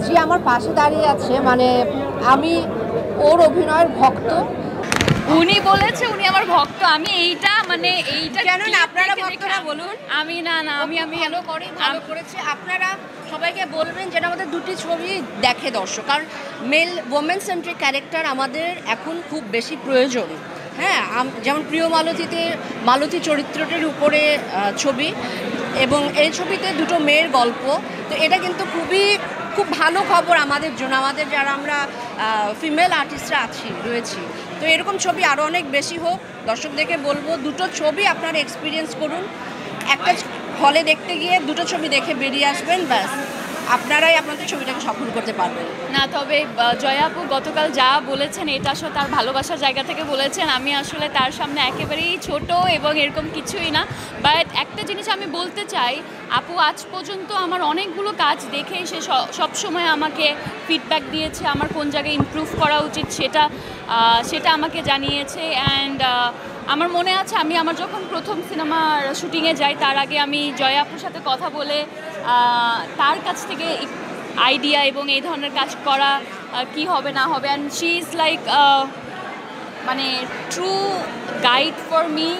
যে আমার পাশে দাঁড়িয়ে আছে, মানে আমি ওর অভিনয়ের ভক্ত। উনি বলেছে উনি আমার ভক্ত। আমি এইটা কেন না আপনারা ভক্তরা বলুন। আমি আমি ভালো করেছে। আপনারা সবাইকে বলবেন যেটা আমাদের দুটি ছবি দেখে দর্শক, কারণ মেল ওমেন সেন্ট্রিক ক্যারেক্টার আমাদের এখন খুব বেশি প্রয়োজন। হ্যাঁ, যেমন প্রিয় মালতী চরিত্রটির উপরে ছবি, এবং এই ছবিতে দুটো মেয়ের গল্প। তো এটা কিন্তু খুব ভালো খবর আমাদের জন্য, আমাদের যারা আমরা ফিমেল আর্টিস্টরা রয়েছি। তো এরকম ছবি আরও অনেক বেশি হোক। দর্শকদেরকে বলবো দুটো ছবি আপনারা এক্সপিরিয়েন্স করুন। একটা হলে দেখতে গিয়ে দুটো ছবি দেখে বেরিয়ে আসবেন, ব্যাস আপনারাই আপনাদের ছবিটাকে সফল করতে পারবেন। না, তবে জয়া আপু গতকাল যা বলেছেন এটা আসলে তার ভালোবাসার জায়গা থেকে বলেছেন। আমি আসলে তার সামনে একেবারেই ছোট এবং এরকম কিছুই না। বাট একটা জিনিস আমি বলতে চাই, আপু আজ পর্যন্ত আমার অনেকগুলো কাজ দেখে সে সবসময় আমাকে ফিডব্যাক দিয়েছে, আমার কোন জায়গায় ইমপ্রুভ করা উচিত সেটা আমাকে জানিয়েছে। অ্যান্ড আমার মনে আছে আমার যখন প্রথম সিনেমার শুটিংয়ে যাই তার আগে আমি জয়া আপুর সাথে কথা বলে তার কাছ থেকে আইডিয়া এবং এই ধরনের কাজ করা কি হবে না হবে। অ্যান্ড শি ইজ লাইক মানে true guide for me.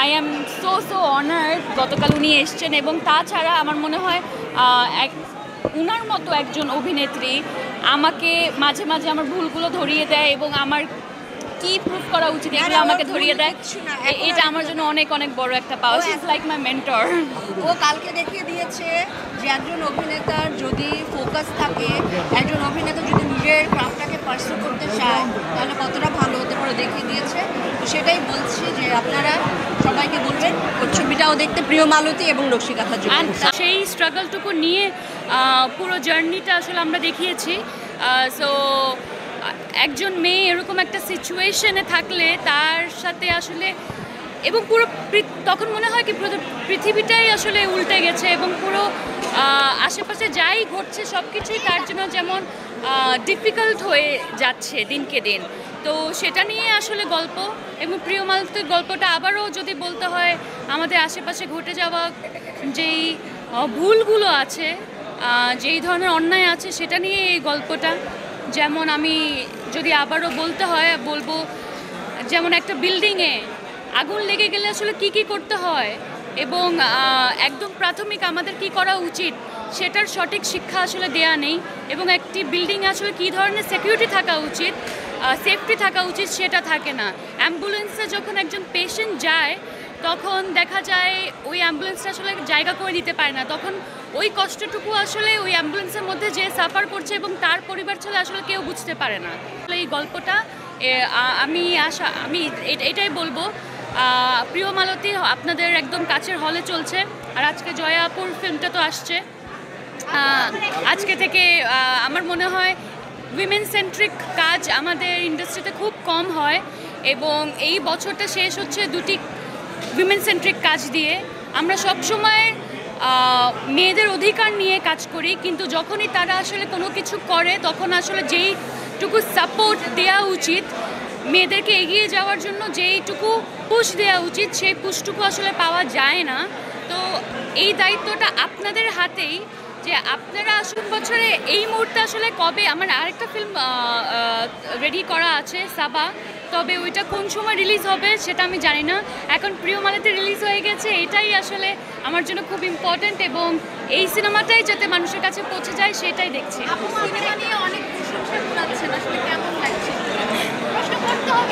I am so honoured গতকাল উনি এসছেন। এবং তাছাড়া আমার মনে হয় উনার মতো একজন অভিনেত্রী আমাকে মাঝে মাঝে আমার ভুলগুলো ধরিয়ে দেয় এবং আমার কি প্রুফ করা উচিত এগুলো আমাকে ধরিয়ে দেয়। এটা আমার জন্য অনেক অনেক বড় একটা পাওয়া। She is like my mentor. ও কালকে দেখিয়ে দিয়েছে যে একজন অভিনেতার যদি ফোকাস থাকে, একজন অভিনেতা যদি নিজের ক্রাফটটাকে পার্সু করতে চায় তাহলে কতটা ভালো হতে পারে দেখিয়ে দিয়েছে। তো সেটাই বলছি যে আপনারা সবাইকে বলবেন ওর ছবিটাও দেখতে, প্রিয় মালতী এবং রসিকাথা জন্য। সেই স্ট্রাগলটুকু নিয়ে পুরো জার্নিটা আসলে আমরা দেখিয়েছি। সো একজন মেয়ে এরকম একটা সিচুয়েশনে থাকলে তার সাথে আসলে এবং পুরো তখন মনে হয় কি পুরো পৃথিবীটাই আসলে উল্টে গেছে এবং পুরো আশেপাশে যাই ঘটছে সব কিছুই তার জন্য যেমন ডিফিকাল্ট হয়ে যাচ্ছে দিনকে দিন। তো সেটা নিয়ে আসলে গল্প। এবং প্রিয় মালতীর গল্পটা আবারও যদি বলতে হয়, আমাদের আশেপাশে ঘটে যাওয়া যেই ভুলগুলো আছে, যেই ধরনের অন্যায় আছে সেটা নিয়ে এই গল্পটা। যেমন আমি যদি আবারও বলতে হয় বলবো, যেমন একটা বিল্ডিংয়ে আগুন লেগে গেলে আসলে কি করতে হয় এবং একদম প্রাথমিক আমাদের কি করা উচিত সেটার সঠিক শিক্ষা আসলে দেয়া নেই। এবং একটি বিল্ডিংয়ে আসলে কী ধরনের সিকিউরিটি থাকা উচিত, সেফটি থাকা উচিত সেটা থাকে না। অ্যাম্বুলেন্সে যখন একজন পেশেন্ট যায় তখন দেখা যায় ওই অ্যাম্বুলেন্সটা আসলে জায়গা করে দিতে পারে না, তখন ওই কষ্টটুকু আসলে ওই অ্যাম্বুলেন্সের মধ্যে যে সাফার করছে এবং তার পরিবার ছাড়া আসলে কেউ বুঝতে পারে না। এই গল্পটা আমি এটাই বলবো, প্রিয় মালতী আপনাদের একদম কাছের হলে চলছে। আর আজকে জয়া আপুর ফিল্মটা তো আসছে। আজকে থেকে আমার মনে হয় উইমেন সেন্ট্রিক কাজ আমাদের ইন্ডাস্ট্রিতে খুব কম হয় এবং এই বছরটা শেষ হচ্ছে দুটি উইমেন সেন্ট্রিক কাজ দিয়ে। আমরা সবসময় মেয়েদের অধিকার নিয়ে কাজ করি, কিন্তু যখনই তারা আসলে কোনো কিছু করে তখন আসলে যেইটুকু সাপোর্ট দেওয়া উচিত মেয়েদেরকে এগিয়ে যাওয়ার জন্য, যেইটুকু পুশ দেওয়া উচিত সেই পুশটুকু আসলে পাওয়া যায় না। তো এই দায়িত্বটা আপনাদের হাতেই, যে আপনারা আসুন বছরে এই মুহূর্তে আসলে কবে আমার আরেকটা ফিল্ম রেডি করা আছে সাবা, তবে ওইটা কোন সময় রিলিজ হবে সেটা আমি জানি না। এখন প্রিয় মালতী রিলিজ হয়ে গেছে, এটাই আসলে আমার জন্য খুব ইম্পর্ট্যান্ট এবং এই সিনেমাটাই যাতে মানুষের কাছে পৌঁছে যায় সেটাই দেখছি।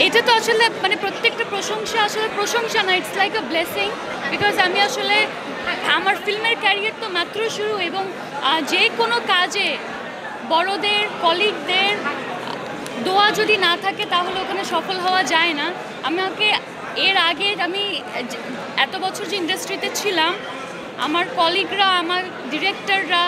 এটা তো আসলে মানে প্রত্যেকটা প্রশংসা আসলে প্রশংসা না, it's like a blessing. Because আমি আসলে আমার ফিল্মের ক্যারিয়ার তো মাত্র শুরু এবং যে কোনো কাজে বড়দের কলিগদের দোয়া যদি না থাকে তাহলে ওখানে সফল হওয়া যায় না। এর আগে আমি এত বছর যে ইন্ডাস্ট্রিতে ছিলাম, আমার কলিগরা, আমার ডিরেক্টররা,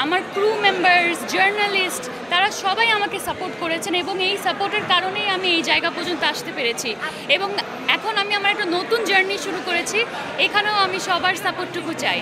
আমার ক্রু মেম্বার্স, জার্নালিস্ট, তারা সবাই আমাকে সাপোর্ট করেছেন এবং এই সাপোর্টের কারণেই আমি এই জায়গা পর্যন্ত আসতে পেরেছি। এবং এখন আমি আমার একটা নতুন জার্নি শুরু করেছি, এখানেও আমি সবার সাপোর্টটুকু চাই।